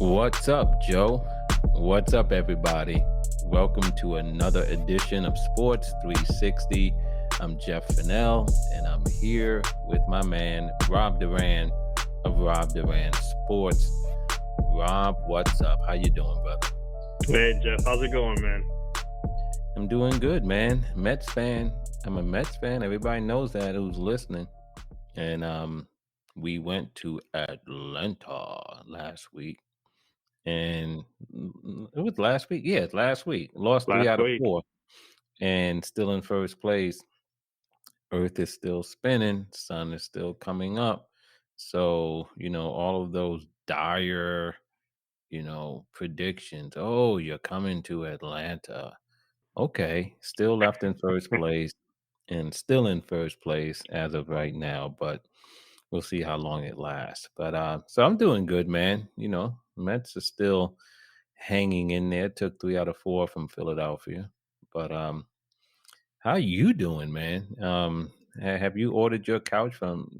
What's up, Joe? What's up, everybody? Welcome to another edition of Sports 360. I'm Jeff Fennell, and I'm here with my man, Rob Duran of Rob Duran Sports. Rob, what's up? How you doing, brother? Hey, Jeff. How's it going, man? I'm doing good, man. Mets fan. I'm a Mets fan. Everybody knows that who's listening. And we went to Atlanta last week. And it was last week. Yeah, it's last week. Lost 3 Last out of week. 4 and still in first place. Earth is still spinning. Sun is still coming up. So, all of those dire, predictions. Oh, you're coming to Atlanta. Okay. Still left in first place and still in first place as of right now. But we'll see how long it lasts. But so I'm doing good, man. Mets are still hanging in there. Took 3 out of 4 from Philadelphia. But how you doing, man? Have you ordered your couch from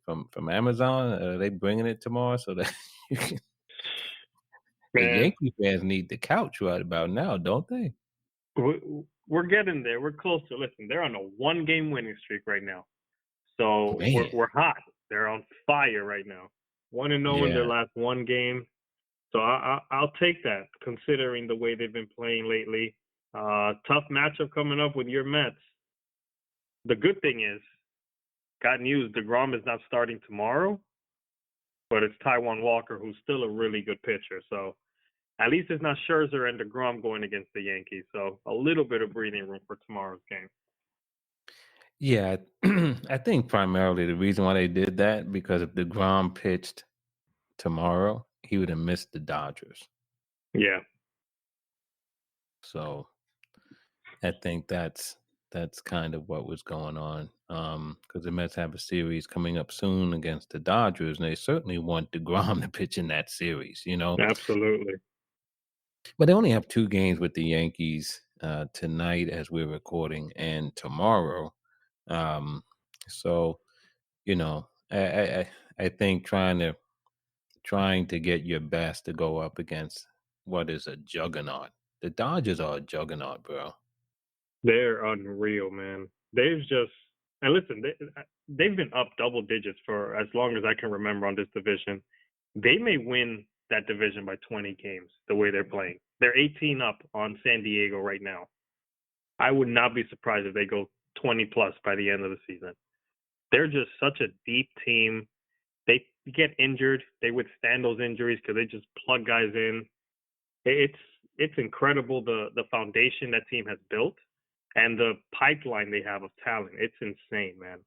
from Amazon? Are they bringing it tomorrow so that you can, the Man, Yankee fans need the couch right about now, don't they? we're getting there. We're close to. Listen, they're on a one-game winning streak right now. So we're Man, hot. They're on fire right now. 1-0 in their yeah, last one game. So I'll take that, considering the way they've been playing lately. Tough matchup coming up with your Mets. The good thing is, got news. DeGrom is not starting tomorrow, but it's Taiwan Walker, who's still a really good pitcher. So at least it's not Scherzer and DeGrom going against the Yankees. So a little bit of breathing room for tomorrow's game. yeah. I think primarily the reason why they did that because if DeGrom pitched tomorrow, he would have missed the Dodgers. Yeah. So I think that's kind of what was going on. Because the Mets have a series coming up soon against the Dodgers, and they certainly want DeGrom to pitch in that series. Absolutely. But they only have 2 games with the Yankees tonight as we're recording, and tomorrow. So I think trying to get your best to go up against what is a juggernaut. The Dodgers are a juggernaut, bro. They're unreal, man. And listen, they've been up double digits for as long as I can remember on this division. They may win that division by 20 games the way they're playing. They're 18 up on San Diego right now. I would not be surprised if they go 20 plus by the end of the season. They're just such a deep team. They get injured, they withstand those injuries because they just plug guys in. It's incredible the foundation that team has built and the pipeline they have of talent. It's insane, man.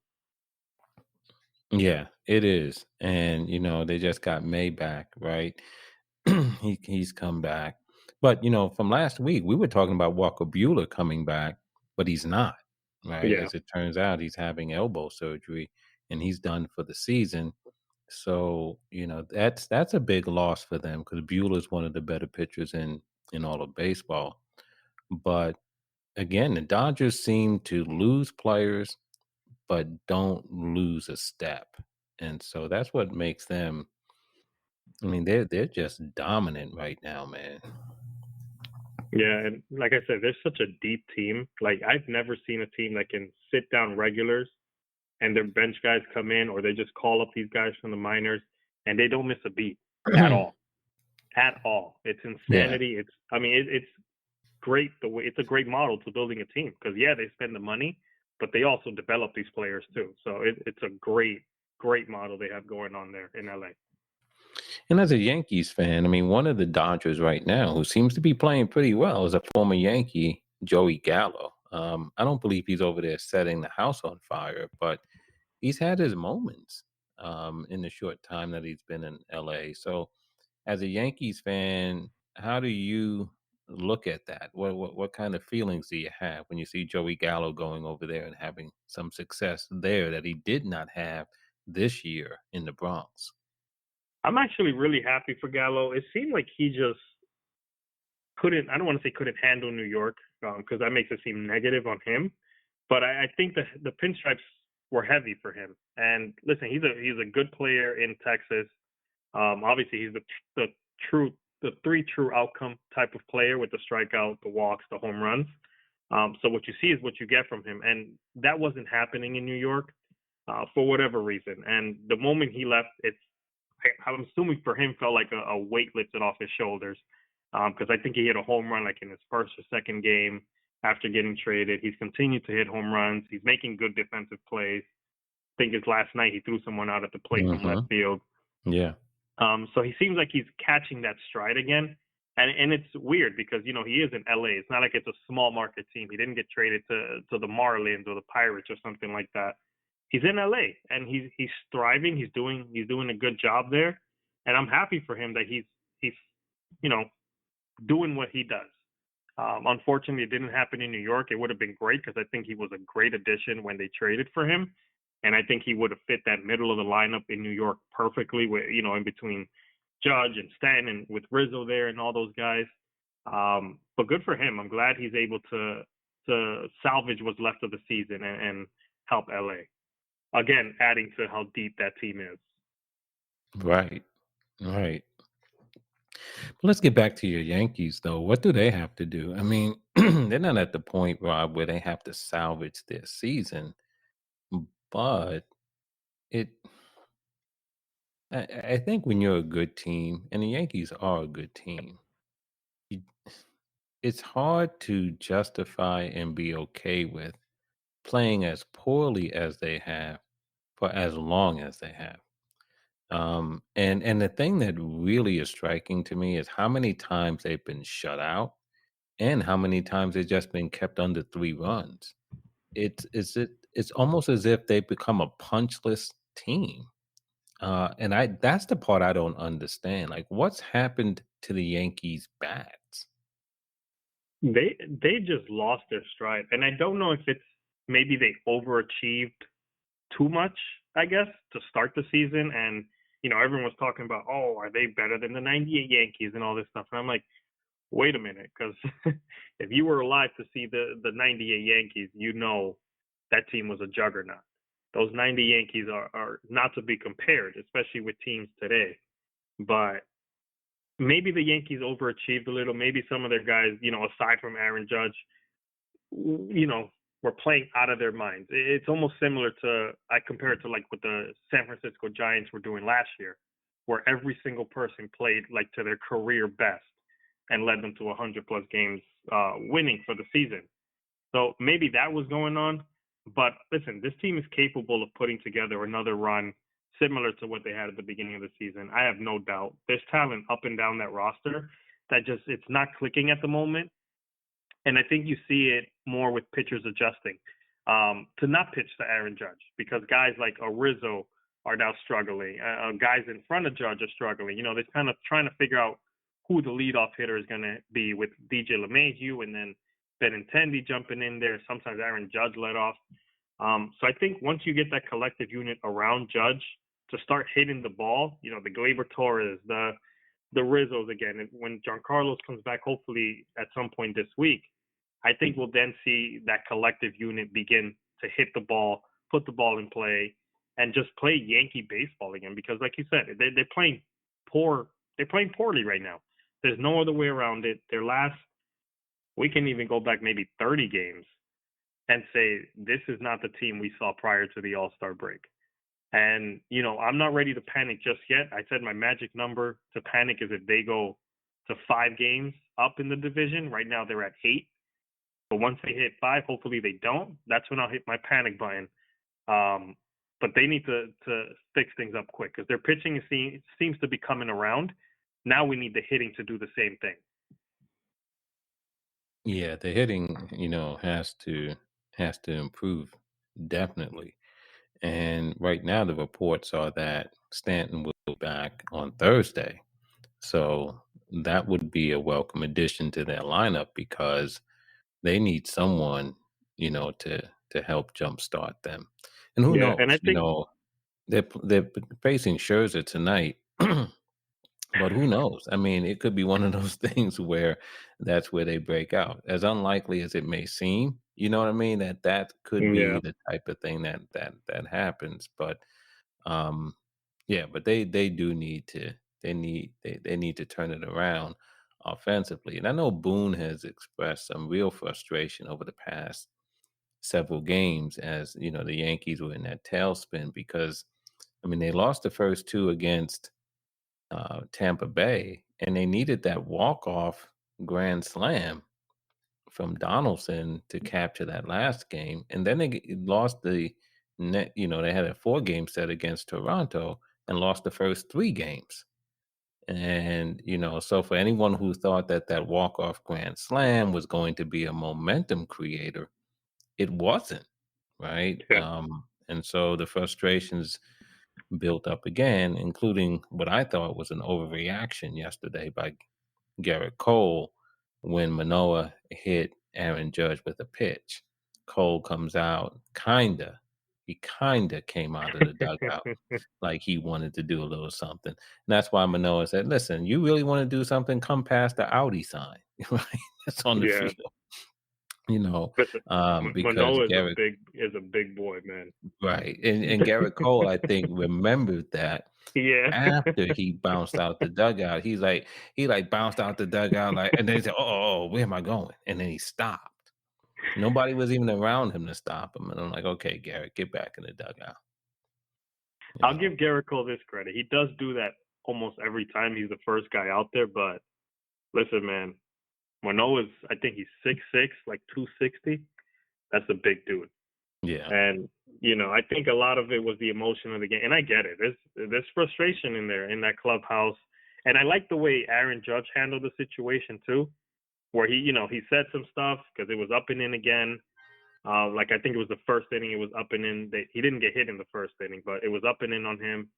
Yeah, it is. And they just got May back, right? He's come back. But from last week, we were talking about Walker Bueller coming back, but he's not, right? Yeah, As it turns out, he's having elbow surgery and he's done for the season. So, that's a big loss for them because Bueller's one of the better pitchers in all of baseball. But again, the Dodgers seem to lose players but don't lose a step. And so that's what makes them. I mean, they're just dominant right now, man. yeah, and like I said, there's such a deep team. Like I've never seen a team that can sit down regulars and their bench guys come in, or they just call up these guys from the minors and they don't miss a beat at all. At all. It's Yeah. insanity. It's great the way it's a great model to building a team because yeah, they spend the money, but they also develop these players too. So it's a great model they have going on there in LA. And as a Yankees fan, I mean, one of the Dodgers right now who seems to be playing pretty well is a former Yankee, Joey Gallo. I don't believe he's over there setting the house on fire, but he's had his moments in the short time that he's been in LA. So, as a Yankees fan, how do you look at that? What kind of feelings do you have when you see Joey Gallo going over there and having some success there that he did not have this year in the Bronx? I'm actually really happy for Gallo. It seemed like he just couldn't. I don't want to say couldn't handle New York because that makes it seem negative on him. But I think the pinstripes were heavy for him. And listen, he's a good player in Texas. Obviously, he's the true the three true outcome type of player with the strikeout, the walks, the home runs. So what you see is what you get from him, and that wasn't happening in New York for whatever reason. And the moment he left, I'm assuming for him felt like a weight lifted off his shoulders because I think he hit a home run like in his first or second game after getting traded. He's continued to hit home runs. He's making good defensive plays. I think his last night he threw someone out at the plate from left Hmm. field. Yeah. So he seems like he's catching that stride again. And it's weird because, he is in LA. It's not like it's a small market team. He didn't get traded to the Marlins or the Pirates or something like that. He's in LA and he's thriving. He's doing a good job there. And I'm happy for him that he's you know doing what he does. Unfortunately, it didn't happen in New York. It would have been great because I think he was a great addition when they traded for him, and I think he would have fit that middle of the lineup in New York perfectly. With in between Judge and Stanton with Rizzo there and all those guys. But good for him. I'm glad he's able to salvage what's left of the season and help LA. Again, adding to how deep that team is. Right. Right. Let's get back to your Yankees, though. What do they have to do? I mean, they're not at the point, Rob, where they have to salvage their season, but it. I think when you're a good team, and the Yankees are a good team, you, it's hard to justify and be okay with playing as poorly as they have for as long as they have. And the thing that really is striking to me is how many times they've been shut out and how many times they've just been kept under 3 runs. It's almost as if they've become a punchless team. And I that's the part I don't understand. Like, what's happened to the Yankees bats? They just lost their stride, and I don't know if it's maybe they overachieved too much, I guess, to start the season. And everyone was talking about, oh, are they better than the '98 Yankees and all this stuff? And I'm like, wait a minute, because if you were alive to see the '98 Yankees, that team was a juggernaut. Those '90 Yankees are not to be compared, especially with teams today. But maybe the Yankees overachieved a little. Maybe some of their guys, aside from Aaron Judge, were playing out of their minds. It's almost similar to, I compare it to like what the San Francisco Giants were doing last year, where every single person played like to their career best and led them to 100 plus games winning for the season. So maybe that was going on. But listen, this team is capable of putting together another run similar to what they had at the beginning of the season. I have no doubt. There's talent up and down that roster that just it's not clicking at the moment. And I think you see it more with pitchers adjusting to not pitch to Aaron Judge because guys like Rizzo are now struggling. Guys in front of Judge are struggling. They're kind of trying to figure out who the leadoff hitter is going to be with DJ LeMahieu and then Benintendi jumping in there. Sometimes Aaron Judge let off. So I think once you get that collective unit around Judge to start hitting the ball, the Gleyber Torres, the Rizzos again, and when Giancarlo comes back, hopefully at some point this week, I think we'll then see that collective unit begin to hit the ball, put the ball in play, and just play Yankee baseball again. Because, like you said, they're playing poor. They're playing poorly right now. There's no other way around it. We can even go back maybe 30 games and say this is not the team we saw prior to the All-Star break. And, I'm not ready to panic just yet. I said my magic number to panic is if they go to 5 games up in the division. Right now they're at 8. But once they hit 5, hopefully they don't. That's when I'll hit my panic button. But they need to fix things up quick because their pitching seems to be coming around. Now we need the hitting to do the same thing. Yeah, the hitting, has to improve definitely. And right now, the reports are that Stanton will be back on Thursday. So that would be a welcome addition to their lineup because they need someone, to help jumpstart them. And who Yeah, and I knows? think They're facing Scherzer tonight, but who knows? I mean, it could be one of those things where that's where they break out. As unlikely as it may seem, you know what I mean? That could yeah. be the type of thing that happens. But um, yeah, but they do need to they need to turn it around offensively. And I know Boone has expressed some real frustration over the past several games as the Yankees were in that tailspin because I mean they lost the first two against Tampa Bay, and they needed that walk off grand slam from Donaldson to capture that last game, and then lost the net. They had a four-game set against Toronto and lost the first three games. And so for anyone who thought that that walk-off grand slam was going to be a momentum creator, it wasn't, right? Yeah. And so the frustrations built up again, including what I thought was an overreaction yesterday by Garrett Cole when Manoah hit Aaron Judge with a pitch. Cole comes out, he kinda came out of the dugout like he wanted to do a little something. And that's why Manoah said, "Listen, you really want to do something? Come past the Audi sign, right? That's on the Yeah. field." You know, Listen, because Manoa Garrett is a big boy, man. right, and Garrett Cole, I think, remembered that Yeah. after he bounced out the dugout. He bounced out the dugout, like, and then he said, "Oh, where am I going?" And then he stopped. Nobody was even around him to stop him, and I'm like, "Okay, Garrett, get back in the dugout." You I'll know? give Garrett Cole this credit. He does do that almost every time he's the first guy out there. But listen, man, Manoa's, I think he's 6'6", like 260. That's a big dude. Yeah, And I think a lot of it was the emotion of the game, and I get it. There's frustration in there in that clubhouse, and I like the way Aaron Judge handled the situation too, where he said some stuff because it was up and in again. Like I think it was the first inning, it was up and in. He didn't get hit in the first inning, but it was up and in on him,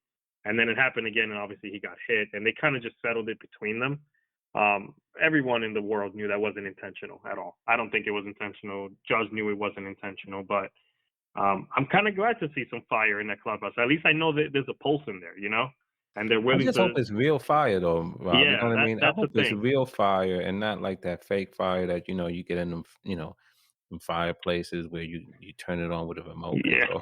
and then it happened again, and obviously he got hit, and they kind of just settled it between them. Everyone in the world knew that wasn't intentional at all. I don't think it was intentional. Judge knew it wasn't intentional, but I'm kind of glad to see some fire in that clubhouse. At least I know that there's a pulse in there, and they're I willing just hope to. it's real fire though, Rob. You know Yeah, what I mean? I that's the hope it's thing. real fire and not like that fake fire that you get in them, them fireplaces where you turn it on with a remote Yeah, control.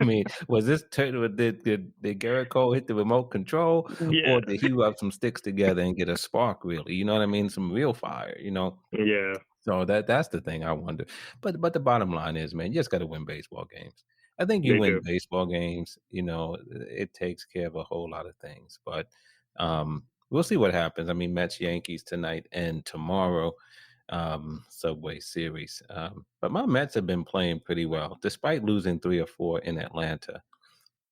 I mean, was this did Garrett Cole hit the remote control, yeah, or did he rub some sticks together and get a spark? Really, you know what I mean? Some real fire, yeah. So that's the thing I wonder. But the bottom line is, man, you just got to win baseball games. I think you They win do. baseball games. It takes care of a whole lot of things. But we'll see what happens. I mean, Mets Yankees tonight and tomorrow, Subway Series. But my Mets have been playing pretty well, despite losing 3 or 4 in Atlanta.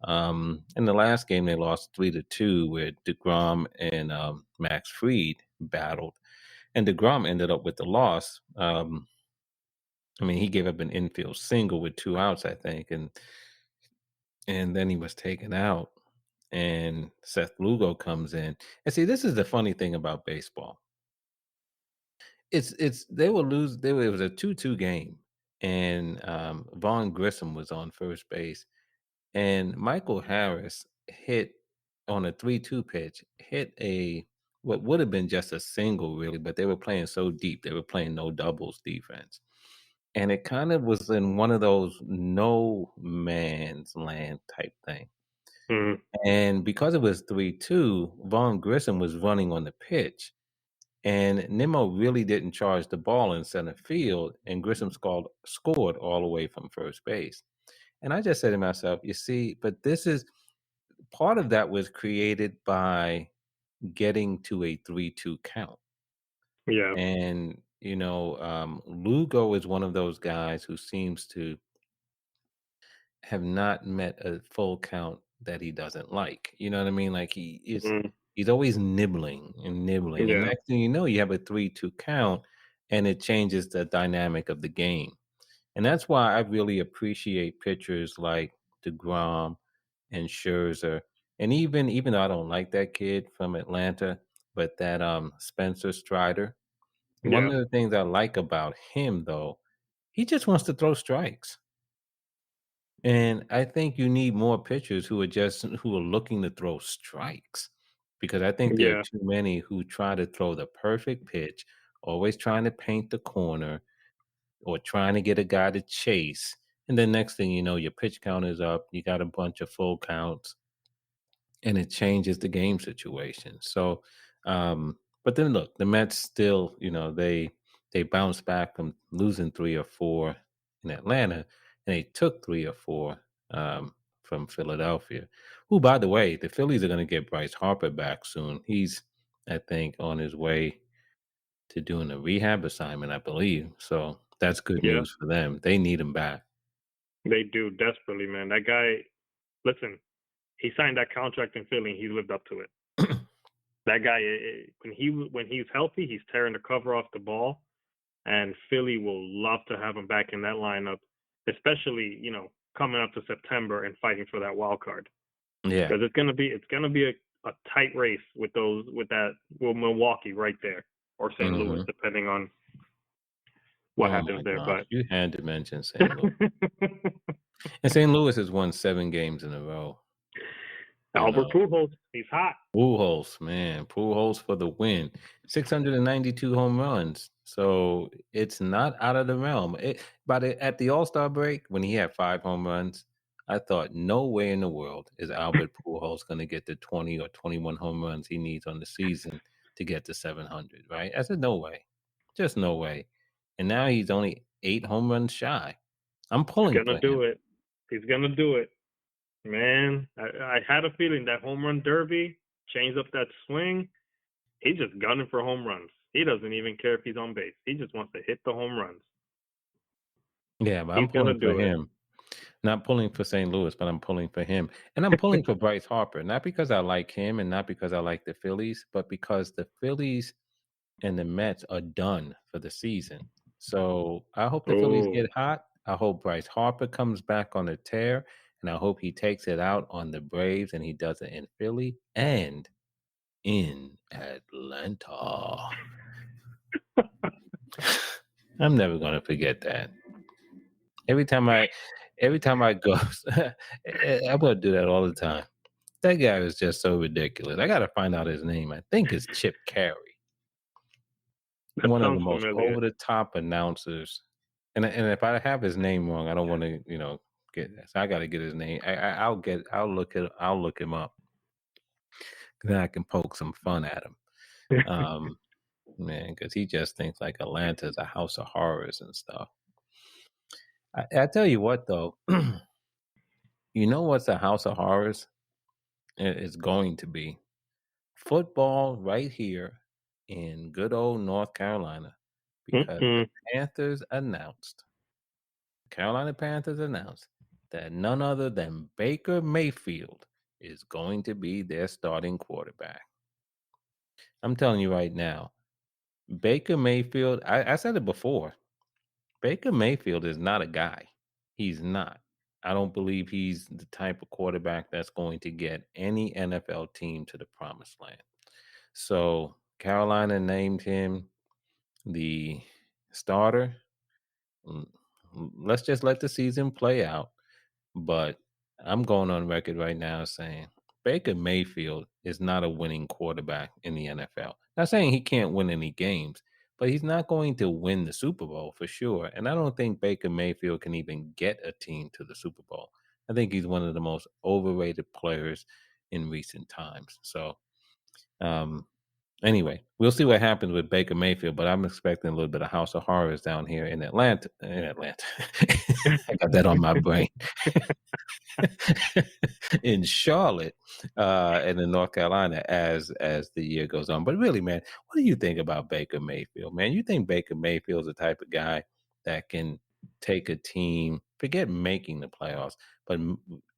In the last game, they lost 3-2, where Degrom and Max Fried battled, and Degrom ended up with the loss. I mean, he gave up an infield single with 2 outs, I think, and then he was taken out. And Seth Lugo comes in. And see, this is the funny thing about baseball. It's they will lose. It was a 2-2 game, and Vaughn Grissom was on first base, and Michael Harris hit on a 3-2 pitch, hit a what would have been just a single, really, but they were playing so deep. They were playing no doubles defense. And it kind of was in one of those no man's land type thing. Mm, And because it was 3-2, Vaughn Grissom was running on the pitch. And Nimmo really didn't charge the ball in center field, and Grissom scored all the way from first base. And I just said to myself, you see, but this is part of that was created by getting to a 3-2 count. yeah, And, Lugo is one of those guys who seems to have not met a full count that he doesn't like. You know what I mean? Like mm, he's always nibbling and nibbling. And yeah, next thing you know, you have a 3-2 count and it changes the dynamic of the game. And that's why I really appreciate pitchers like DeGrom and Scherzer. And even though I don't like that kid from Atlanta, but that Spencer Strider, one yeah, of the things I like about him though, he just wants to throw strikes. And I think you need more pitchers who are looking to throw strikes, because I think there are yeah, too many who try to throw the perfect pitch, always trying to paint the corner or trying to get a guy to chase. And then next thing you know, your pitch count is up. You got a bunch of full counts, and it changes the game situation. So, but then look, the Mets still, they bounced back from losing 3 or 4 in Atlanta, and they took 3 or 4 from Philadelphia. Who, by the way, the Phillies are going to get Bryce Harper back soon. He's, I think, on his way to doing a rehab assignment, I believe. So that's good Yeah, news for them. They need him back. they do desperately, man. That guy, listen, he signed that contract in Philly, and he lived up to it. That guy, when he's healthy, he's tearing the cover off the ball, and Philly will love to have him back in that lineup, especially coming up to September and fighting for that wild card, Yeah. because it's gonna be a tight race with Milwaukee right there, or St. Louis, Hmm. depending on what Oh happens my there. gosh, But you had to mention St. Louis. And St. Louis has won 7 games in a row, you Albert know. Pujols, he's hot. Pujols, man, Pujols for the win. 692 home runs. So it's not out of the realm. At the All-Star break, when he had 5 home runs, I thought, no way in the world is Albert Pujols going to get the 20 or 21 home runs he needs on the season to get to 700, right? I said, no way. Just no way. And now he's only 8 home runs shy. I'm He's pulling gonna for do him. it. He's gonna do it. Man, I had a feeling that home run derby changed up that swing. He's just gunning for home runs. He doesn't even care if he's on base. He just wants to hit the home runs. Yeah, but I'm He's gonna pulling for do it. him. Not pulling for St. Louis, but I'm pulling for him. And I'm pulling for Bryce Harper, not because I like him and not because I like the Phillies, but because the Phillies and the Mets are done for the season. So I hope the Phillies Oh, get hot. I hope Bryce Harper comes back on a tear, and I hope he takes it out on the Braves and he does it in Philly and in Atlanta. I'm never going to forget that. Every time I go, I'm going to do that all the time. That guy is just so ridiculous. I gotta find out his name. I think it's Chip Carey, that one of the sounds most familiar. over the top announcers. And if I have his name wrong, I don't want to, get. So I got to get his name. I'll look him up. Then I can poke some fun at him. Um, man, because he just thinks like Atlanta is a house of horrors and stuff. I tell you what though, you know what's a house of horrors? It's going to be football right here in good old North Carolina because the Mm-mm. Carolina Panthers announced that none other than Baker Mayfield is going to be their starting quarterback. I'm telling you right now, Baker Mayfield, I said it before, Baker Mayfield is not a guy. He's not. I don't believe he's the type of quarterback that's going to get any NFL team to the promised land. So Carolina named him the starter. Mm, Let's just let the season play out. But I'm going on record right now saying Baker Mayfield is not a winning quarterback in the NFL. Not saying he can't win any games, but he's not going to win the Super Bowl for sure. And I don't think Baker Mayfield can even get a team to the Super Bowl. I think he's one of the most overrated players in recent times. So, um, anyway, we'll see what happens with Baker Mayfield, but I'm expecting a little bit of House of Horrors down here in Atlanta. I got that on my brain. In Charlotte, and in North Carolina as the year goes on. But really, man, what do you think about Baker Mayfield, man? You think Baker Mayfield's the type of guy that can take a team, forget making the playoffs, but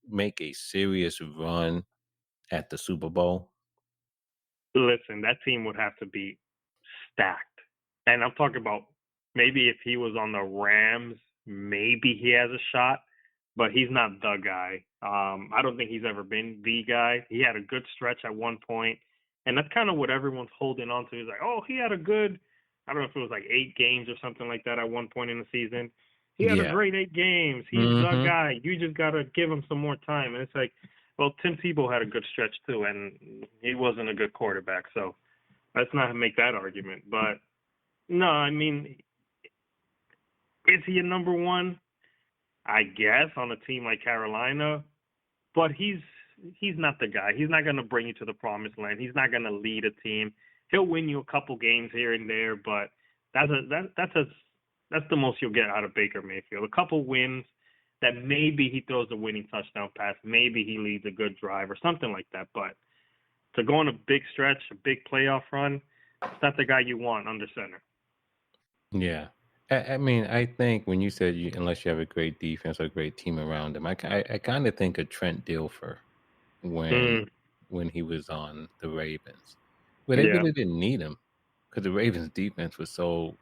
make a serious run at the Super Bowl? Listen, that team would have to be stacked. And I'm talking about maybe if he was on the Rams, maybe he has a shot, but he's not the guy. I don't think he's ever been the guy. He had a good stretch at one point, and that's kind of what everyone's holding on to. He's like, oh, he had a good, I don't know if it was like 8 games or something like that at one point in the season. He had a Yeah. great 8 games. He's the Hmm. guy. You just got to give him some more time. And it's like, well, Tim Tebow had a good stretch too, and he wasn't a good quarterback. So let's not make that argument. But no, I mean, is he a number one? I guess, on a team like Carolina, but he's not the guy. He's not going to bring you to the promised land. He's not going to lead a team. He'll win you a couple games here and there, but that's the most you'll get out of Baker Mayfield. A couple wins that maybe he throws a winning touchdown pass, maybe he leads a good drive or something like that. But to go on a big stretch, a big playoff run, it's not the guy you want under center. Yeah. I mean, I think when you said unless you have a great defense or a great team around him, I kind of think of Trent Dilfer when he was on the Ravens, but they Yeah. really didn't need him because the Ravens' defense was so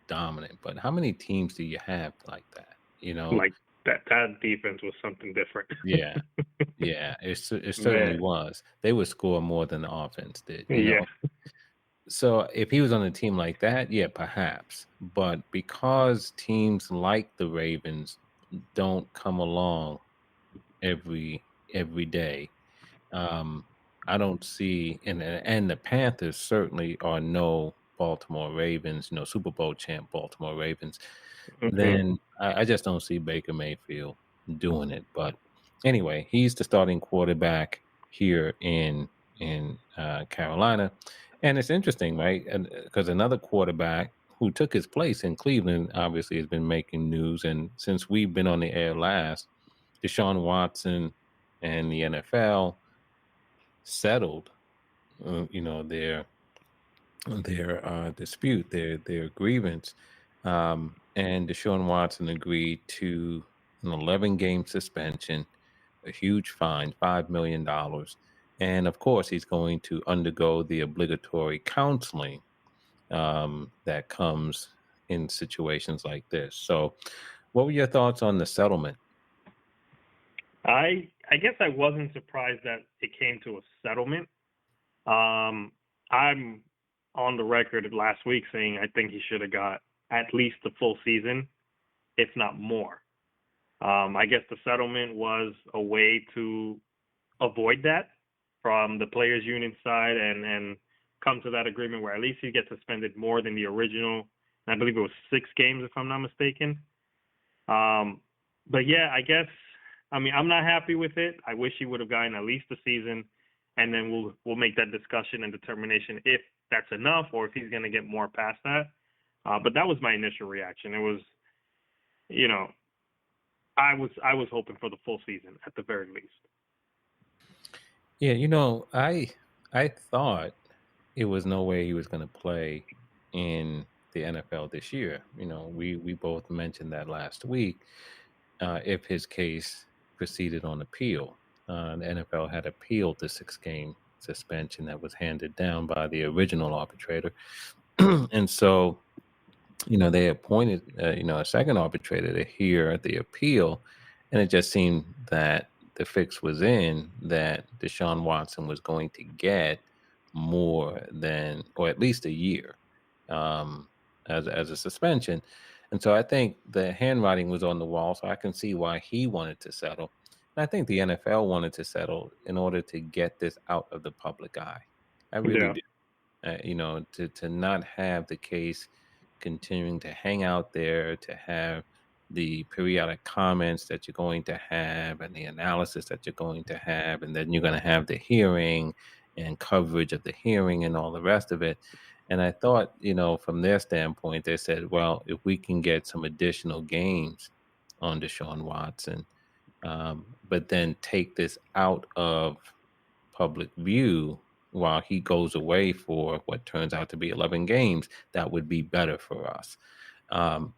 dominant. But how many teams do you have like that? Like that defense was something different. Yeah, yeah, it certainly Man. was. They would score more than the offense did. Yeah. So if he was on a team like that, yeah, perhaps. But because teams like the Ravens don't come along every day, I don't see, and the Panthers certainly are no Baltimore Ravens, Super Bowl champ Baltimore Ravens. Then I just don't see Baker Mayfield doing it. But anyway, he's the starting quarterback here in Carolina, and it's interesting, right? And because another quarterback who took his place in Cleveland obviously has been making news, and since we've been on the air last, DeShaun Watson and the NFL settled, their dispute, their grievance, and Deshaun Watson agreed to an 11-game suspension, a huge fine, $5 million, and of course he's going to undergo the obligatory counseling that comes in situations like this. So, what were your thoughts on the settlement? I guess I wasn't surprised that it came to a settlement. I'm on the record last week saying I think he should have got at least the full season, if not more. I guess the settlement was a way to avoid that from the players' union side and come to that agreement where at least he gets suspended more than the original. I believe it was 6 games, if I'm not mistaken. But yeah, I guess, I mean, I'm not happy with it. I wish he would have gotten at least a season, and then we'll make that discussion and determination if that's enough or if he's going to get more past that. But that was my initial reaction. It was, I was hoping for the full season at the very least. Yeah, I thought it was no way he was going to play in the NFL this year. We both mentioned that last week. If his case proceeded on appeal, the NFL had appealed the 6-game suspension that was handed down by the original arbitrator, and so they appointed a second arbitrator to hear the appeal, and it just seemed that the fix was in that Deshaun Watson was going to get more than, or at least a year, as a suspension. And so I think the handwriting was on the wall, so I can see why he wanted to settle. And I think the NFL wanted to settle in order to get this out of the public eye. I really Yeah. do. To not have the case continuing to hang out there, to have the periodic comments that you're going to have and the analysis that you're going to have, and then you're going to have the hearing and coverage of the hearing and all the rest of it. And I thought, from their standpoint, they said, well, if we can get some additional games on Deshaun Watson, but then take this out of public view while he goes away for what turns out to be 11 games, that would be better for us.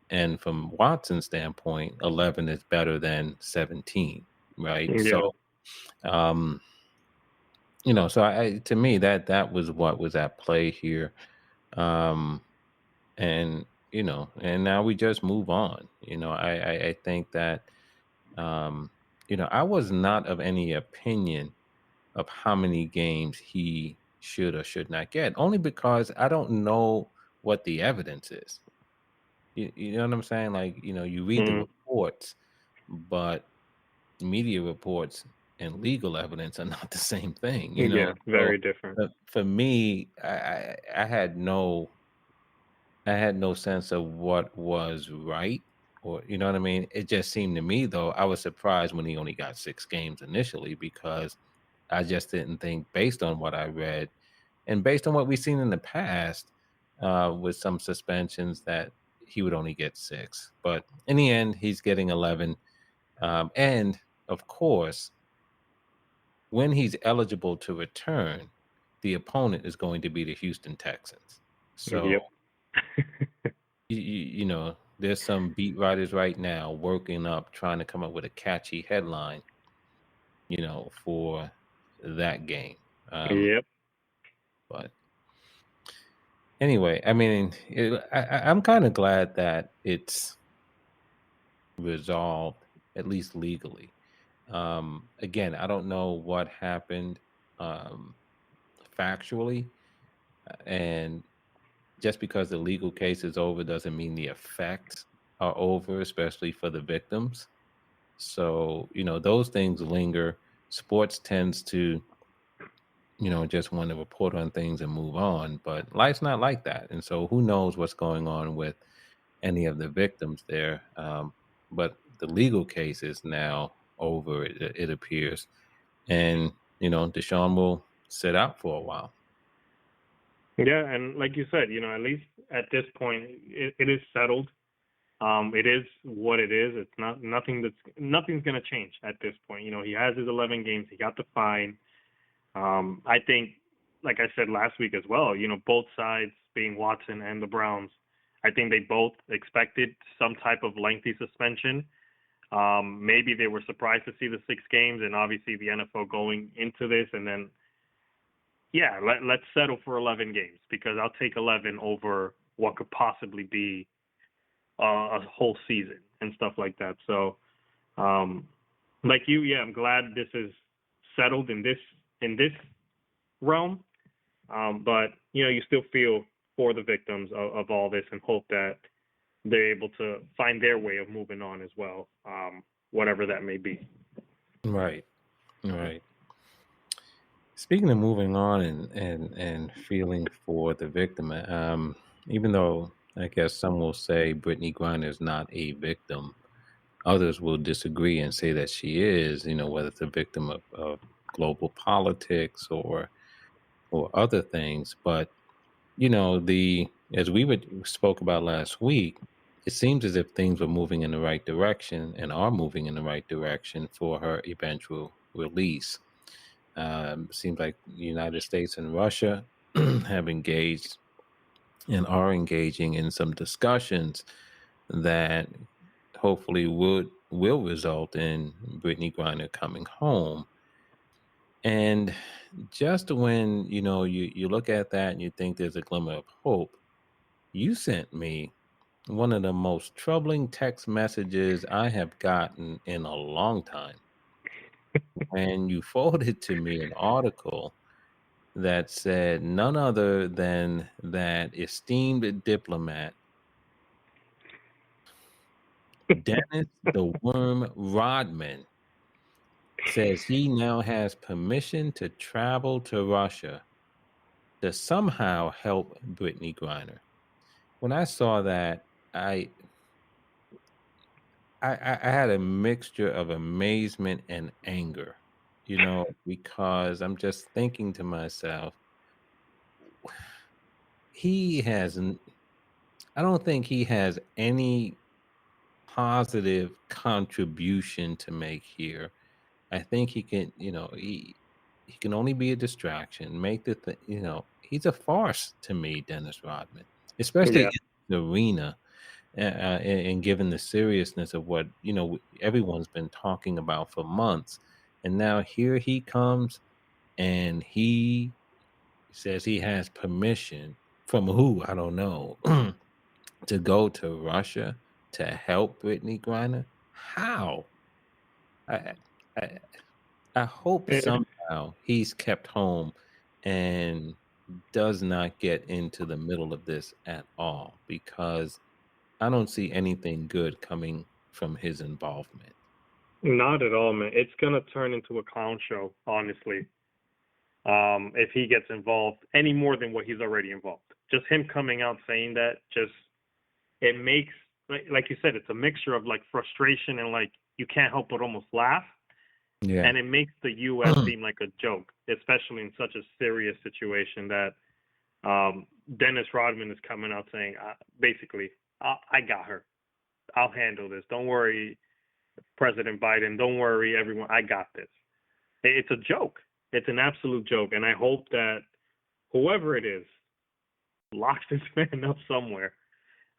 And from Watson's standpoint, 11 is better than 17, right? Yeah. So, so to me, that was what was at play here. And, and now we just move on. I think that, I was not of any opinion of how many games he should or should not get, only because I don't know what the evidence is. You know what I'm saying? Like, you read the reports, but media reports and legal evidence are not the same thing, Yeah, So very different. for me, I had no sense of what was right or you know what I mean? It just seemed to me though, I was surprised when he only got 6 games initially because I just didn't think, based on what I read and based on what we've seen in the past, with some suspensions, that he would only get 6. But in the end, he's getting 11. And of course, when he's eligible to return, the opponent is going to be the Houston Texans. So, Yep. there's some beat writers right now working up, trying to come up with a catchy headline, for that game. Yep. But anyway, I mean, I'm kind of glad that it's resolved, at least legally. Again, I don't know what happened um, factually, and just because the legal case is over doesn't mean the effects are over, especially for the victims. So, those things linger. Sports tends to, just want to report on things and move on, but life's not like that. And so, who knows what's going on with any of the victims there? But the legal case is now over, it appears. And, Deshaun will sit out for a while. Yeah, and like you said, at least at this point, it is settled. It is what it is. It's nothing's gonna change at this point. He has his 11 games. He got the fine. I think, like I said last week as well, both sides, being Watson and the Browns, I think they both expected some type of lengthy suspension. Maybe they were surprised to see the 6 games, and obviously the NFL going into this, and then yeah, let's settle for 11 games because I'll take 11 over what could possibly be a whole season and stuff like that. So, like you, yeah, I'm glad this is settled in this realm. But you still feel for the victims of all this and hope that they're able to find their way of moving on as well, whatever that may be. Right. Right. Speaking of moving on and feeling for the victim, even though I guess some will say Brittney Griner is not a victim, others will disagree and say that she is. Whether it's a victim of global politics or other things. But the as we spoke about last week, it seems as if things were moving in the right direction and are moving in the right direction for her eventual release. Seems like the United States and Russia have engaged and are engaging in some discussions that hopefully will result in Brittney Griner coming home. And just when you look at that and you think there's a glimmer of hope, you sent me one of the most troubling text messages I have gotten in a long time. And you forwarded to me an article that said none other than that esteemed diplomat, Dennis the Worm Rodman, says he now has permission to travel to Russia to somehow help Brittney Griner. When I saw that, I had a mixture of amazement and anger, because I'm just thinking to myself, he has, I don't think he has any positive contribution to make here. I think he can, he can only be a distraction, make he's a farce to me, Dennis Rodman, especially Yeah. in the arena. And given the seriousness of what everyone's been talking about for months, and now here he comes, and he says he has permission from who I don't know to go to Russia to help Brittney Griner. How? I, I I hope somehow he's kept home and does not get into the middle of this at all, because I don't see anything good coming from his involvement. Not at all, man. It's gonna turn into a clown show, honestly. If he gets involved any more than what he's already involved. Just him coming out saying that, just it makes like you said, it's a mixture of like frustration and like you can't help but almost laugh. Yeah. And it makes the U.S. seem like a joke, especially in such a serious situation that Dennis Rodman is coming out saying, basically, I got her. I'll handle this. Don't worry, President Biden. Don't worry, everyone. I got this. It's a joke. It's an absolute joke. And I hope that whoever it is locks this man up somewhere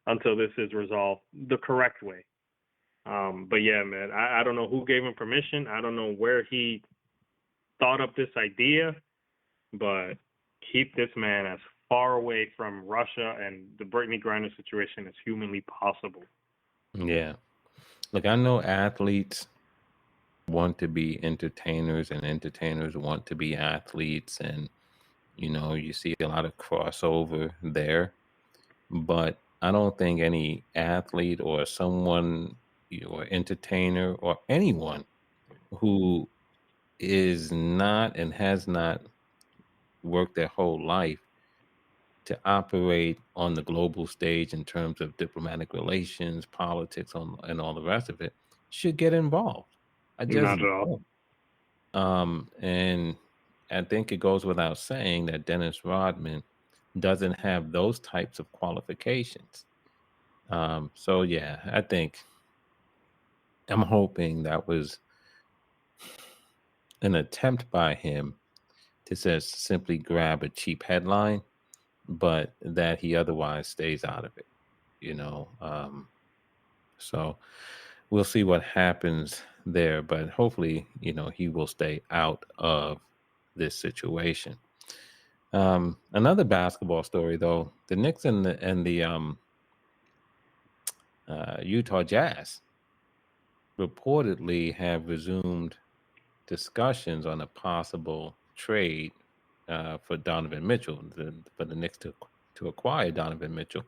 until this is resolved the correct way. But yeah, man, I don't know who gave him permission. I don't know where he thought up this idea, but keep this man as far away from Russia and the Brittney Griner situation as humanly possible. Yeah. Look, I know athletes want to be entertainers and entertainers want to be athletes, and you see a lot of crossover there, but I don't think any athlete or someone or entertainer or anyone who is not and has not worked their whole life to operate on the global stage in terms of diplomatic relations, politics, and all the rest of it should get involved. I just Not at all. don't. And I think it goes without saying that Dennis Rodman doesn't have those types of qualifications. So yeah, I'm hoping that was an attempt by him to just simply grab a cheap headline, but that he otherwise stays out of it. You know, so we'll see what happens there, but hopefully, he will stay out of this situation. Another basketball story, though, the Knicks and the Utah Jazz reportedly have resumed discussions on a possible trade for Donovan Mitchell, for the Knicks to acquire Donovan Mitchell,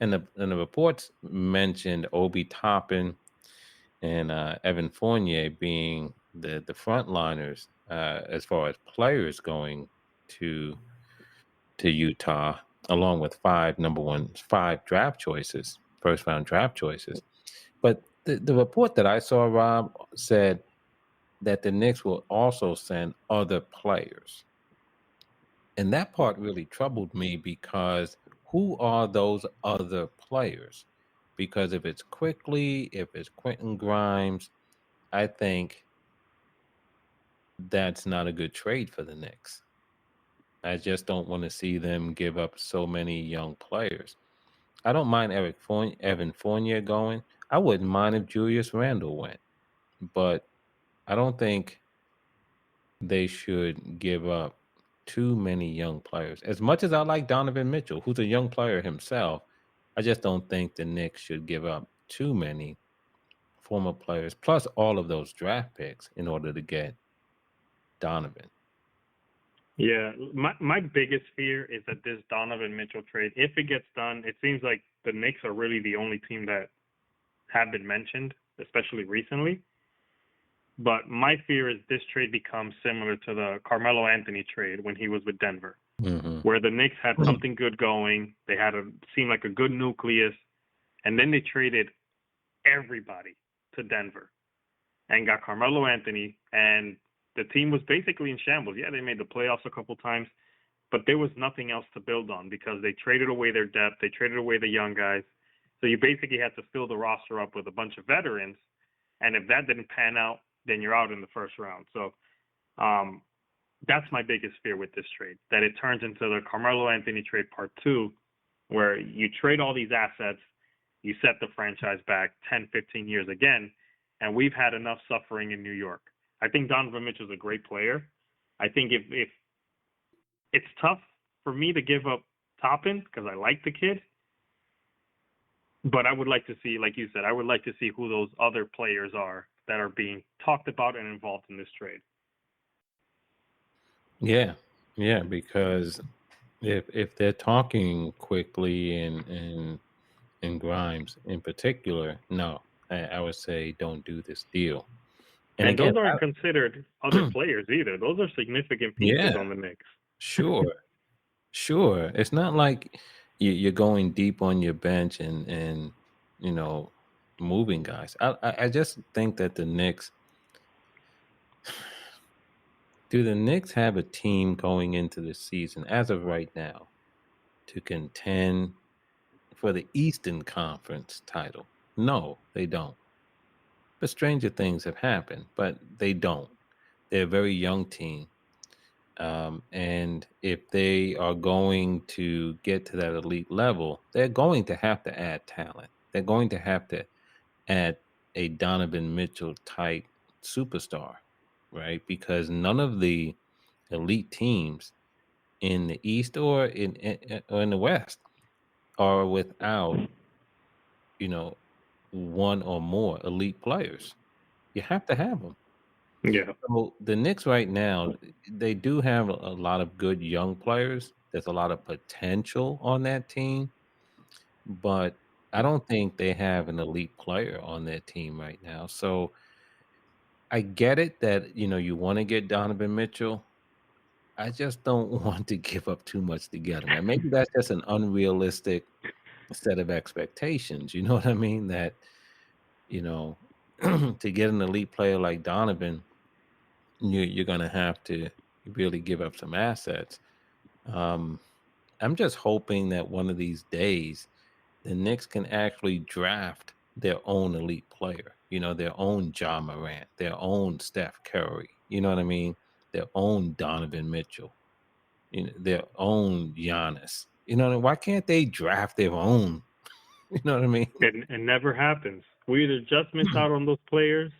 and the reports mentioned Obi Toppin and Evan Fournier being the frontliners as far as players going to Utah, along with five draft choices, first round draft choices. But the report that I saw, Rob, said that the Knicks will also send other players. And that part really troubled me because who are those other players? Because if it's if it's Quentin Grimes, I think that's not a good trade for the Knicks. I just don't want to see them give up so many young players. I don't mind Evan Fournier going. I wouldn't mind if Julius Randle went, but I don't think they should give up too many young players. As much as I like Donovan Mitchell, who's a young player himself, I just don't think the Knicks should give up too many former players, plus all of those draft picks in order to get Donovan. Yeah, my biggest fear is that this Donovan Mitchell trade, if it gets done, it seems like the Knicks are really the only team that have been mentioned, especially recently. But my fear is this trade becomes similar to the Carmelo Anthony trade when he was with Denver, where the Knicks had something good going. They had seemed like a good nucleus, and then they traded everybody to Denver and got Carmelo Anthony, and the team was basically in shambles. Yeah, they made the playoffs a couple times, but there was nothing else to build on because they traded away their depth. They traded away the young guys. So you basically had to fill the roster up with a bunch of veterans, and if that didn't pan out, then you're out in the first round. So that's my biggest fear with this trade, that it turns into the Carmelo Anthony trade part 2, where you trade all these assets, you set the franchise back 10, 15 years again, and we've had enough suffering in New York. I think Donovan Mitchell's a great player. I think if it's tough for me to give up Toppin because I like the kid, but I would like to see, like you said, I would like to see who those other players are that are being talked about and involved in this trade. Yeah, because if they're talking quickly and Grimes in particular, no, I would say don't do this deal. And again, those aren't considered other players either. Those are significant pieces on the Knicks. Sure. It's not like you're going deep on your bench and moving guys. I just think that the Knicks do the Knicks have a team going into the season as of right now to contend for the Eastern Conference title? No, they don't. But stranger things have happened, but they don't. They're a very young team. And if they are going to get to that elite level, they're going to have to add talent. They're going to have to add a Donovan Mitchell type superstar, right? Because none of the elite teams in the East or in the West are without, you know, one or more elite players. You have to have them. Yeah. So the Knicks right now, they do have a lot of good young players. There's a lot of potential on that team, but I don't think they have an elite player on their team right now. So I get it that you want to get Donovan Mitchell. I just don't want to give up too much to get him. And maybe that's just an unrealistic set of expectations. You know what I mean? That you know to get an elite player like Donovan, you're going to have to really give up some assets. Um, I'm just hoping that one of these days the Knicks can actually draft their own elite player, their own John Morant, their own Steph Curry, you know what I mean? Their own Donovan Mitchell, their own Giannis. Why can't they draft their own? You know what I mean? It never happens. We either just miss out on those players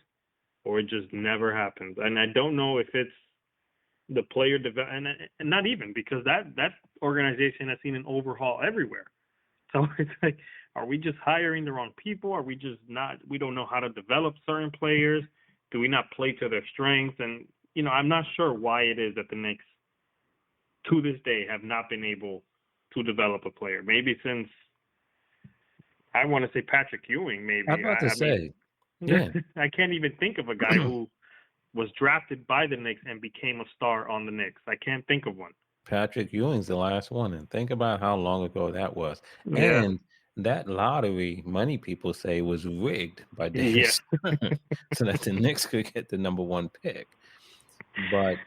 or it just never happens. And I don't know if it's the player and not even because that organization has seen an overhaul everywhere. So it's like, are we just hiring the wrong people? Are we just not? We don't know how to develop certain players. Do we not play to their strengths? And I'm not sure why it is that the Knicks, to this day, have not been able to develop a player. Maybe since I want to say Patrick Ewing. I'm Maybe about to I mean, say, yeah, I can't even think of a guy who was drafted by the Knicks and became a star on the Knicks. I can't think of one. Patrick Ewing's the last one, and think about how long ago that was. Yeah. And that lottery, money people say, was rigged by David Yeah. Stern so that the Knicks could get the number one pick. But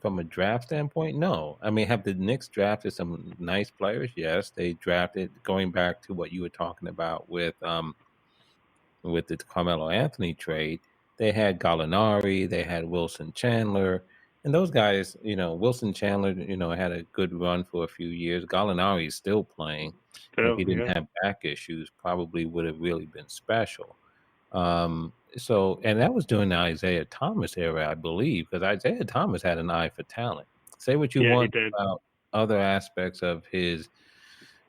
from a draft standpoint, no. I mean, have the Knicks drafted some nice players? Yes, they drafted. Going back to what you were talking about with the Carmelo Anthony trade, they had Gallinari, they had Wilson Chandler, and those guys, Wilson Chandler, had a good run for a few years. Gallinari is still playing, and if Still, he didn't yeah. have back issues, probably would have really been special. And that was during the Isaiah Thomas era, I believe, because Isaiah Thomas had an eye for talent. Say what you Yeah, he want did. about other aspects of his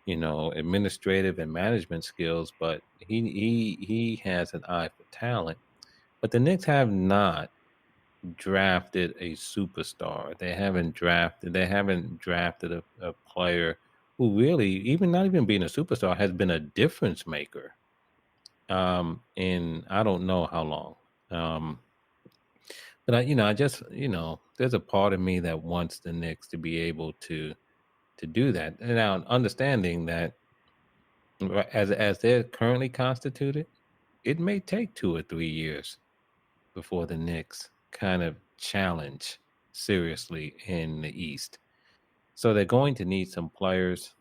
administrative and management skills, but he has an eye for talent. But the Knicks have not drafted a superstar. They haven't drafted a player who really, even not even being a superstar, has been a difference maker. In I don't know how long. Um, but I just, there's a part of me that wants the Knicks to be able to do that. And now understanding that as they're currently constituted, it may take 2 or 3 years before the Knicks kind of challenge seriously in the East. So they're going to need some players.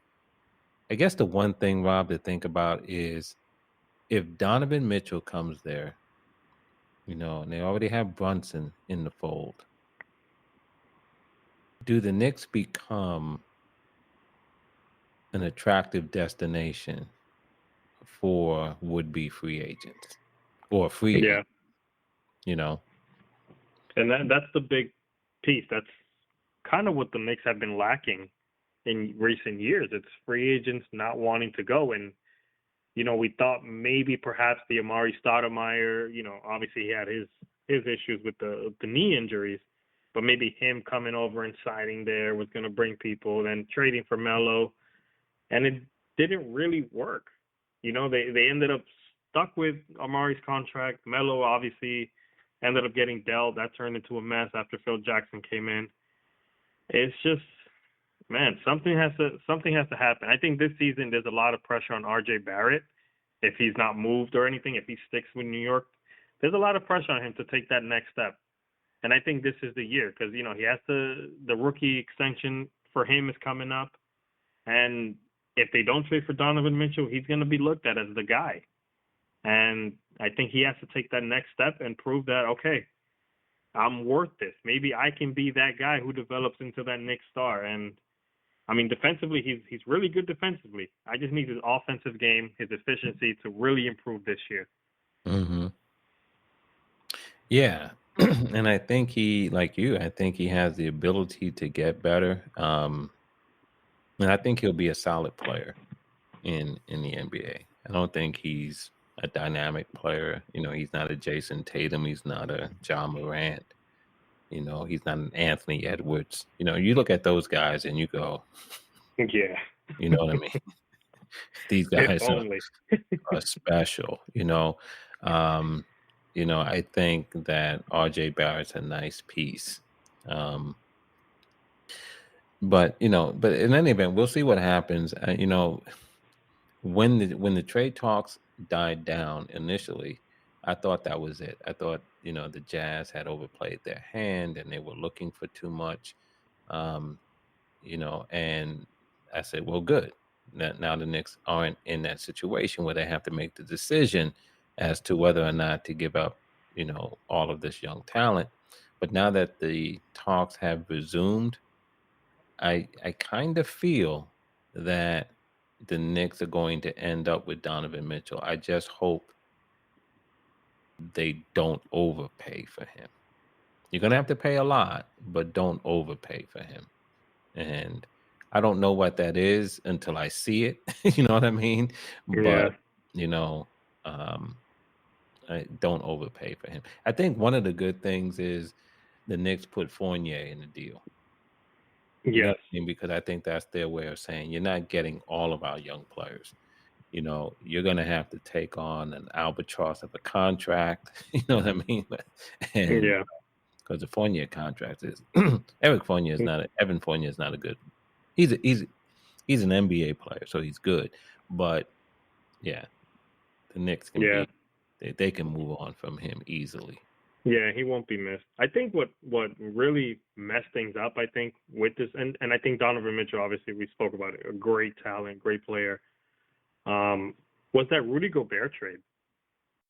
I guess the one thing, Rob, to think about is if Donovan Mitchell comes there, and they already have Brunson in the fold, do the Knicks become an attractive destination for would-be free agents or free Yeah. agents, you know? And that's the big piece. That's kind of what the Knicks have been lacking in recent years. It's free agents not wanting to go. And, we thought maybe perhaps the Amari Stoudemire, obviously he had his issues with the knee injuries, but maybe him coming over and signing there was going to bring people, then trading for Melo. And it didn't really work. They ended up stuck with Amari's contract. Melo obviously ended up getting dealt. That turned into a mess after Phil Jackson came in. It's just, man, something has to happen. I think this season there's a lot of pressure on RJ Barrett if he's not moved or anything, if he sticks with New York, there's a lot of pressure on him to take that next step. And I think this is the year because, he has the rookie extension for him is coming up. And if they don't trade for Donovan Mitchell, he's going to be looked at as the guy. And I think he has to take that next step and prove that, okay, I'm worth this. Maybe I can be that guy who develops into that Knicks star. And I mean, defensively, he's really good defensively. I just need his offensive game, his efficiency to really improve this year. Mm-hmm. Yeah. And I think I think he has the ability to get better. And I think he'll be a solid player in the NBA. I don't think he's a dynamic player. He's not a Jason Tatum. He's not a John Morant. He's not an Anthony Edwards. You look at those guys and you go, Yeah. you know what I mean? These If guys only. are special. I think that RJ Barrett's a nice piece. But in any event, we'll see what happens. When the trade talks died down initially, I thought that was it. I thought, the Jazz had overplayed their hand and they were looking for too much. Um, and I said, well, good. Now the Knicks aren't in that situation where they have to make the decision as to whether or not to give up, all of this young talent. But now that the talks have resumed, I kind of feel that the Knicks are going to end up with Donovan Mitchell. I just hope they don't overpay for him. You're going to have to pay a lot, but don't overpay for him. And I don't know what that is until I see it. You know what I mean? Yeah. But, I don't overpay for him. I think one of the good things is the Knicks put Fournier in the deal. You know Yes. what I mean? Because I think that's their way of saying you're not getting all of our young players. You're going to have to take on an albatross of a contract. You know what I mean? And Yeah. because the Fournier contract is Evan Fournier is not a good. He's an NBA player, so he's good. But yeah, the Knicks can Yeah. they can move on from him easily. Yeah, he won't be missed. I think what really messed things up, I think, with this, and I think Donovan Mitchell, obviously, we spoke about it, a great talent, great player, was that Rudy Gobert trade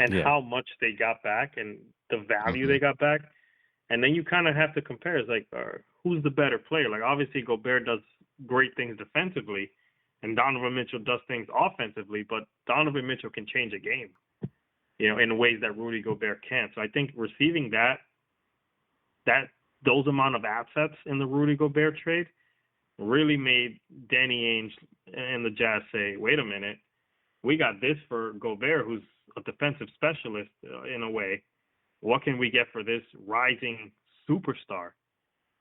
and Yeah. how much they got back and the value Mhm. they got back. And then you kind of have to compare. It's like, who's the better player? Like, obviously, Gobert does great things defensively, and Donovan Mitchell does things offensively, but Donovan Mitchell can change a game, in ways that Rudy Gobert can't. So I think receiving those amount of assets in the Rudy Gobert trade really made Danny Ainge and the Jazz say, wait a minute, we got this for Gobert, who's a defensive specialist in a way. What can we get for this rising superstar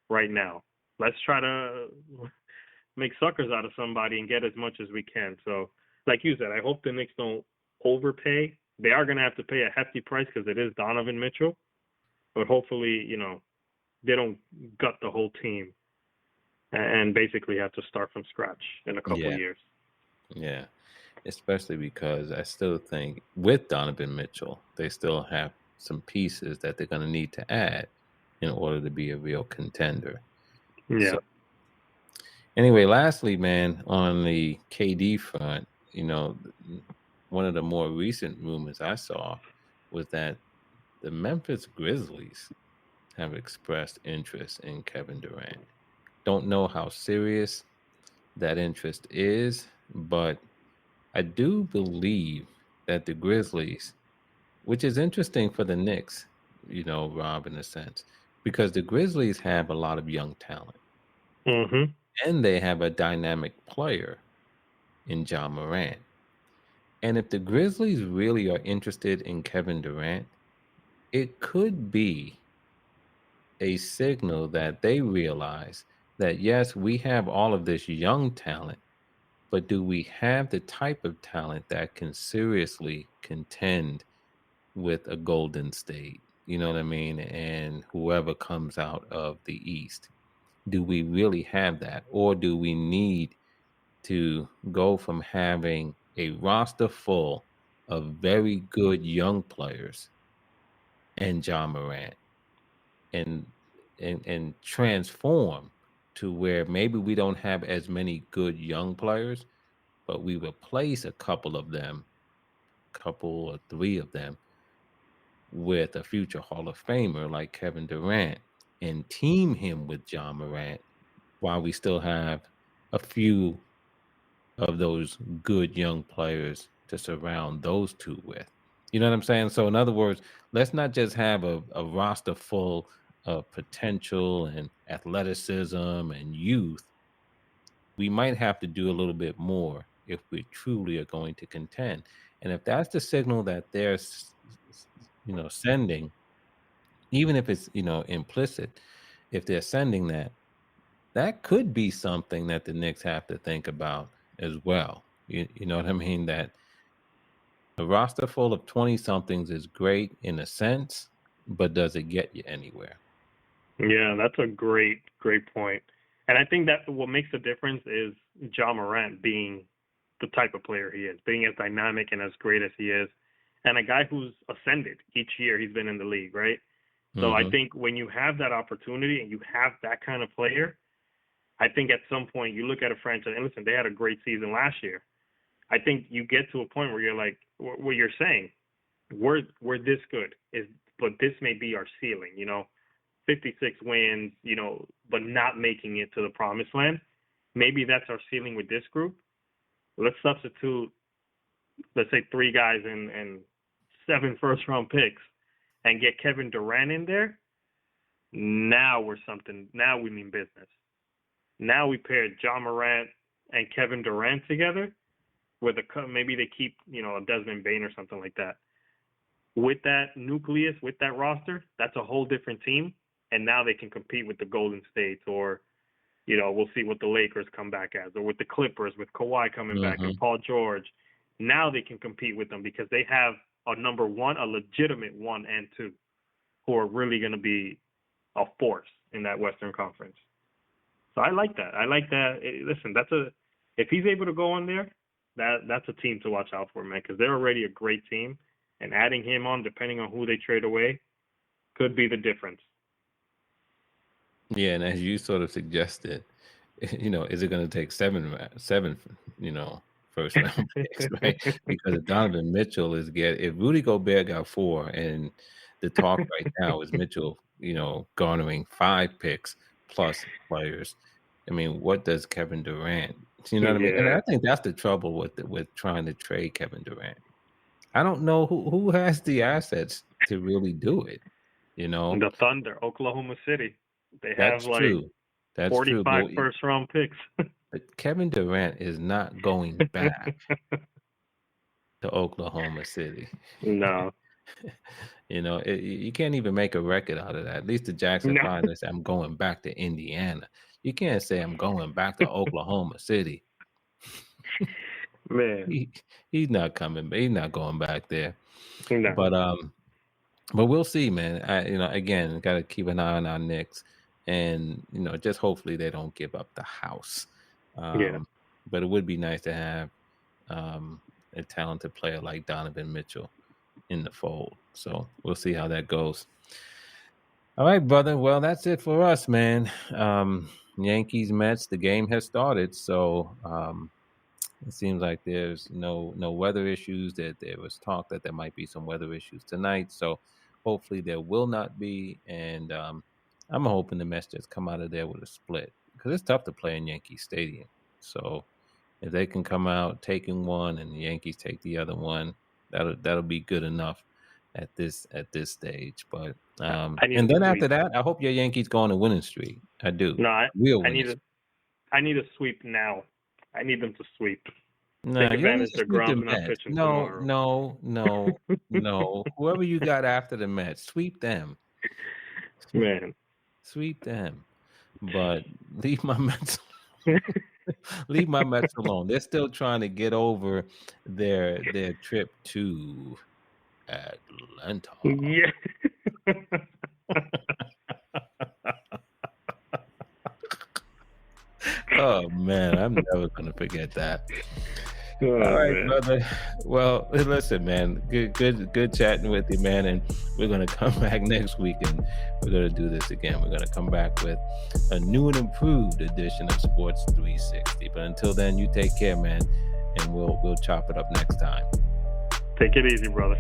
right now? Let's try to make suckers out of somebody and get as much as we can. So, like you said, I hope the Knicks don't overpay. They are going to have to pay a hefty price because it is Donovan Mitchell. But hopefully, they don't gut the whole team and basically have to start from scratch in a couple Yeah. years. Yeah. Especially because I still think with Donovan Mitchell, they still have some pieces that they're going to need to add in order to be a real contender. Yeah. So anyway, lastly, man, on the KD front, one of the more recent rumors I saw was that the Memphis Grizzlies have expressed interest in Kevin Durant. Don't know how serious that interest is, but I do believe that the Grizzlies, which is interesting for the Knicks, Rob, in a sense, because the Grizzlies have a lot of young talent Mm-hmm. and they have a dynamic player in John Morant. And if the Grizzlies really are interested in Kevin Durant, it could be a signal that they realize that, yes, we have all of this young talent, but do we have the type of talent that can seriously contend with a Golden State? You know what I mean? And whoever comes out of the East. Do we really have that? Or do we need to go from having a roster full of very good young players and John Morant and and transform to where maybe we don't have as many good young players, but we replace a couple of them, couple or three of them with a future Hall of Famer like Kevin Durant and team him with John Morant while we still have a few of those good young players to surround those two with. You know what I'm saying? So, in other words, let's not just have a roster full of potential and athleticism and youth. We might have to do a little bit more if we truly are going to contend. And if that's the signal that they're, sending, even if it's, implicit, if they're sending that, that could be something that the Knicks have to think about as well. You know what I mean? That a roster full of 20 somethings is great in a sense, but does it get you anywhere? Yeah, that's a great point. And I think that what makes the difference is John Morant being the type of player he is, being as dynamic and as great as he is, and a guy who's ascended each year he's been in the league, right? So I Hmm. think when you have that opportunity and you have that kind of player, I think at some point you look at a franchise and listen, they had a great season last year. I think you get to a point where you're like, what you're saying, we're this good, but this may be our ceiling, 56 wins, but not making it to the promised land. Maybe that's our ceiling with this group. Let's substitute, let's say, 3 guys and 7 first-round picks and get Kevin Durant in there. Now we're something. Now we mean business. Now we paired John Morant and Kevin Durant together with maybe they keep, a Desmond Bain or something like that. With that nucleus, with that roster, that's a whole different team. And now they can compete with the Golden States, or, we'll see what the Lakers come back as, or with the Clippers, with Kawhi coming back and Hmm. Paul George. Now they can compete with them because they have a number one, a legitimate 1 and 2, who are really going to be a force in that Western Conference. So I like that. Listen, if he's able to go in there, that's a team to watch out for, man, because they're already a great team, and adding him on, depending on who they trade away, could be the difference. Yeah, and as you sort of suggested, is it going to take seven, first round picks, right? Because if Donovan Mitchell if Rudy Gobert got 4, and the talk right now is Mitchell, garnering 5 picks plus players. I mean, what does Kevin Durant? You know what I mean? And Yeah, I think that's the trouble with trying to trade Kevin Durant. I don't know who has the assets to really do it. You know, the Thunder, Oklahoma City, they have that's like true. That's true. 45 first-round picks. But Kevin Durant is not going back to Oklahoma City. No, You can't even make a record out of that. At least the Jackson no, 5, they say, I'm going back to Indiana. You can't say I'm going back to Oklahoma City. man, He he's not coming. He's not going back there. no, But we'll see, man. Again, got to keep an eye on our Knicks, and just hopefully they don't give up the house. yeah. Um, but it would be nice to have a talented player like Donovan Mitchell in the fold. So we'll see how that goes. All right, brother. Well, that's it for us, man. Yankees Mets. The game has started, so it seems like there's no weather issues. That there was talk that there might be some weather issues tonight, so hopefully there will not be. And I'm hoping the Mets just come out of there with a split, because it's tough to play in Yankee Stadium. So if they can come out taking one and the Yankees take the other one, that'll be good enough at this stage. But I need a and then after sweep. that, I hope your Yankees go on a winning streak. I do. No, Real I winning need streak. I need a sweep now. I need them to sweep. No, Take you don't need advantage to that sweep the Grom's not Mets. pitching No, tomorrow. no, no, no. Whoever you got after the Mets, sweep them. Man. Sweep them. But leave my Mets leave my Mets alone. They're still trying to get over their trip to Atlanta. Yeah. Oh man, I'm never gonna forget that. Oh, All right, man. brother. Well, listen, man. Good chatting with you, man. And we're gonna come back next week, and we're gonna do this again. We're gonna come back with a new and improved edition of Sports 360. But until then, you take care, man, and we'll chop it up next time. Take it easy, brother.